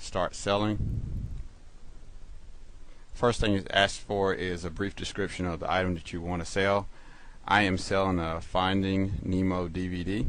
start selling. First thing it's asked for is a brief description of the item that you want to sell. I am selling a Finding Nemo DVD.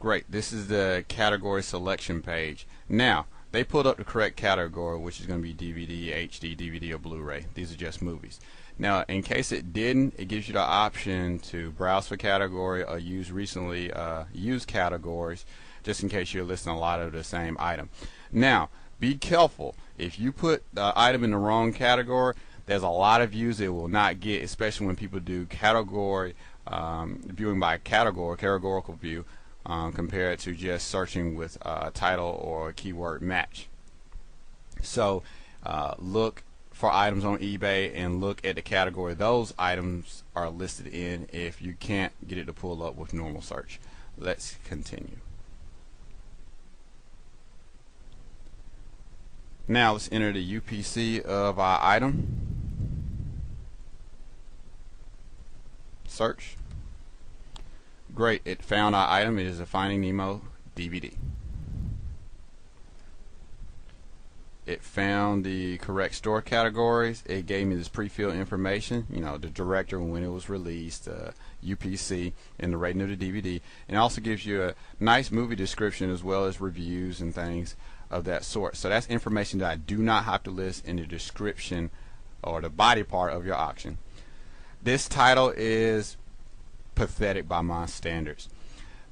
Great, this is the category selection page. Now, they pulled up the correct category, which is going to be DVD, HD, DVD, or Blu-ray. These are just movies. Now, in case it didn't, it gives you the option to browse for category or use recently used categories, just in case you're listing a lot of the same item. Now, be careful. If you put the item in the wrong category, there's a lot of views it will not get, especially when people do category viewing by categorical view, compared to just searching with title or keyword match. So look for items on eBay and look at the category those items are listed in if you can't get it to pull up with normal search. Let's continue. Now let's enter the UPC of our item. Search. Great, it found our item. It is a Finding Nemo DVD. It found the correct store categories. It gave me this pre-filled information, you know, the director, when it was released, UPC, and the rating of the DVD. And it also gives you a nice movie description as well as reviews and things of that sort. So that's information that I do not have to list in the description or the body part of your auction. This title is pathetic by my standards.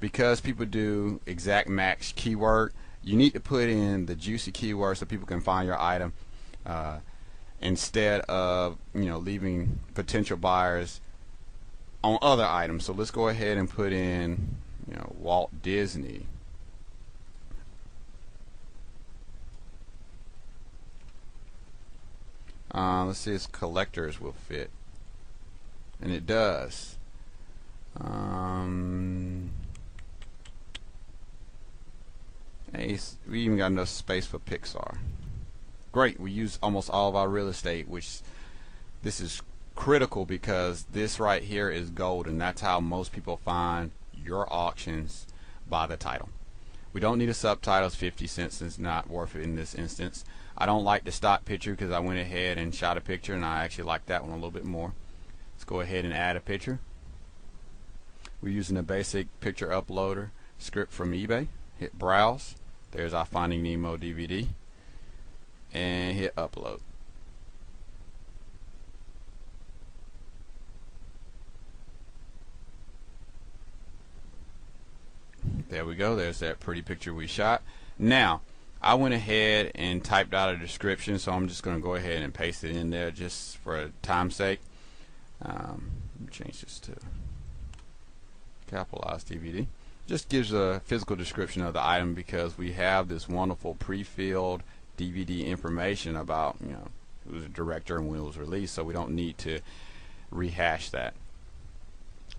Because people do exact match keyword, you need to put in the juicy keyword so people can find your item instead of, you know, leaving potential buyers on other items. So let's go ahead and put in, you know, Walt Disney. Let's see if collectors will fit, and it does. We even got enough space for Pixar. Great, we use almost all of our real estate, which this is critical because this right here is gold, and that's how most people find your auctions, by the title. We don't need a subtitle. 50 cents is not worth it in this instance. I don't like the stock picture because I went ahead and shot a picture, and I actually like that one a little bit more. Let's go ahead and add a picture. We're using a basic picture uploader script from eBay. Hit browse. There's our Finding Nemo DVD, and hit upload. There we go. There's that pretty picture we shot. Now, I went ahead and typed out a description, so I'm just going to go ahead and paste it in there just for time's sake. Let me change this to capitalized DVD. Just gives a physical description of the item because we have this wonderful pre-filled DVD information about, you know, who was the director and when it was released, so we don't need to rehash that.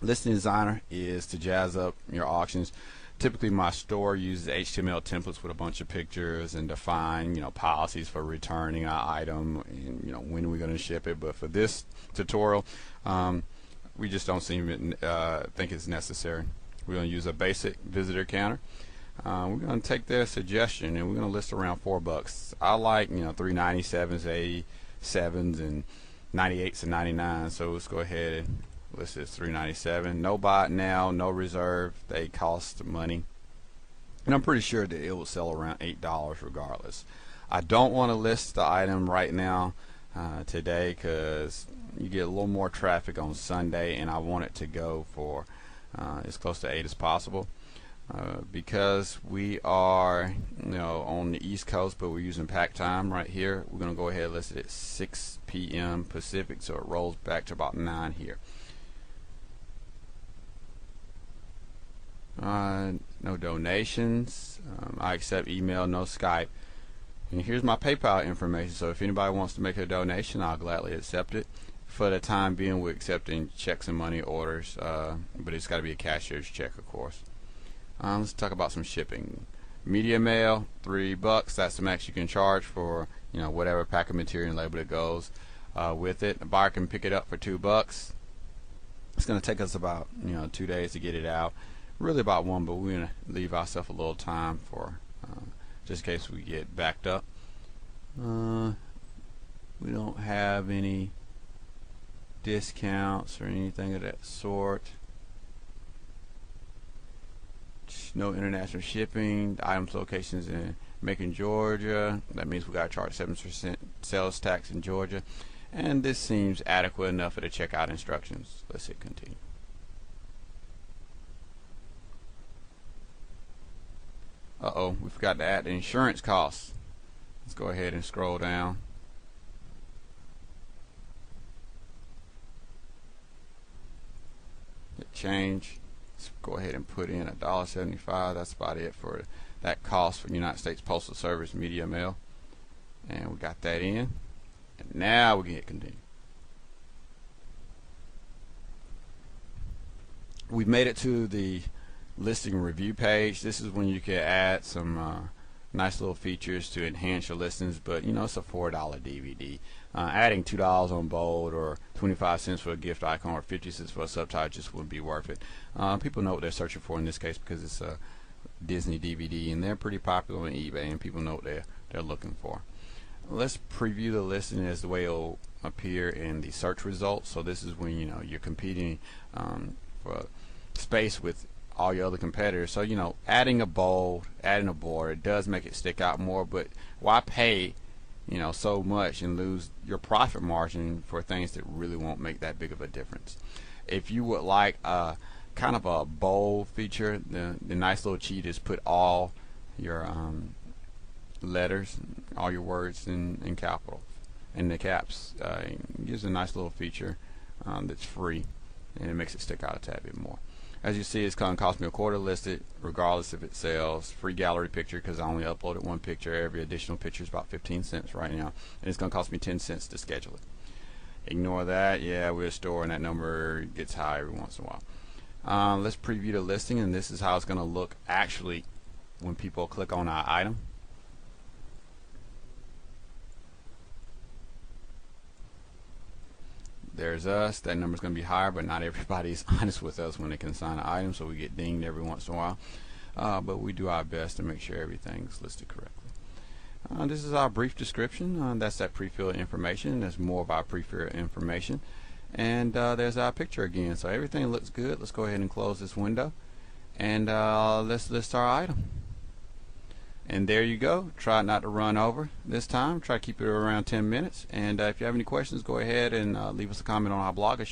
Listing Designer is to jazz up your auctions. Typically my store uses HTML templates with a bunch of pictures and define, you know, policies for returning an item and, you know, when we're going to ship it. But for this tutorial, we just don't seem to think it's necessary. We're going to use a basic visitor counter. We're going to take their suggestion and we're going to list around $4. I like, you know, 397s, 87s, and 98s and 99s. So let's go ahead and list this 397. No buy it now, no reserve. They cost money, and I'm pretty sure that it will sell around $8 regardless. I don't want to list the item right now today because you get a little more traffic on Sunday, and I want it to go for as close to 8 as possible. Because we are, you know, on the East Coast, but we're using pack time right here, we're going to go ahead and list it at 6 p.m. Pacific, so it rolls back to about 9 here. No donations. I accept email, no Skype. And here's my PayPal information, so if anybody wants to make a donation, I'll gladly accept it. For the time being, we're accepting checks and money orders, but it's got to be a cashier's check, of course. Let's talk about some shipping. Media mail, $3. That's the max you can charge for, you know, whatever pack of material and label that goes with it. A buyer can pick it up for $2. It's going to take us about, you know, 2 days to get it out. really about one, but we're going to leave ourselves a little time for just in case we get backed up. We don't have any discounts or anything of that sort. No international shipping. The items locations in Macon, Georgia. That means we got to charge 7% sales tax in Georgia. And this seems adequate enough for the checkout instructions. Let's hit continue. We forgot to add the insurance costs. Let's go ahead and scroll down. Hit change. Let's go ahead and put in $1.75. That's about it for that cost for United States Postal Service Media Mail. And we got that in. And now we can hit continue. We've made it to the listing review page. This is when you can add some nice little features to enhance your listings, but you know, it's a $4 DVD. Adding $2 on bold or 25 cents for a gift icon or 50 cents for a subtitle just wouldn't be worth it. People know what they're searching for in this case because it's a Disney DVD and they're pretty popular on eBay and people know what they're looking for. Let's preview the listing as the way it'll appear in the search results. So this is when you're competing for space with all your other competitors. So adding a bold, adding a border, it does make it stick out more, but why pay so much and lose your profit margin for things that really won't make that big of a difference? If you would like kind of a bold feature, the nice little cheat is put all your letters, all your words in capital, in the caps. It gives a nice little feature that's free, and it makes it stick out a tad bit more. As you see, it's going to cost me $1 listed, regardless if it sells. Free gallery picture because I only uploaded one picture. Every additional picture is about 15 cents right now, and it's going to cost me 10 cents to schedule it. Ignore that. Yeah, we're a store, and that number gets high every once in a while. Let's preview the listing, and this is how it's going to look actually when people click on our item. There's us. That number's going to be higher, but not everybody's honest with us when they consign an item, so we get dinged every once in a while. But we do our best to make sure everything's listed correctly. This is our brief description. That's that pre-filled information. There's more of our pre-filled information. And there's our picture again. So everything looks good. Let's go ahead and close this window. And let's list our item. And there you go. Try not to run over this time. Try to keep it around 10 minutes. And if you have any questions, go ahead and leave us a comment on our blog.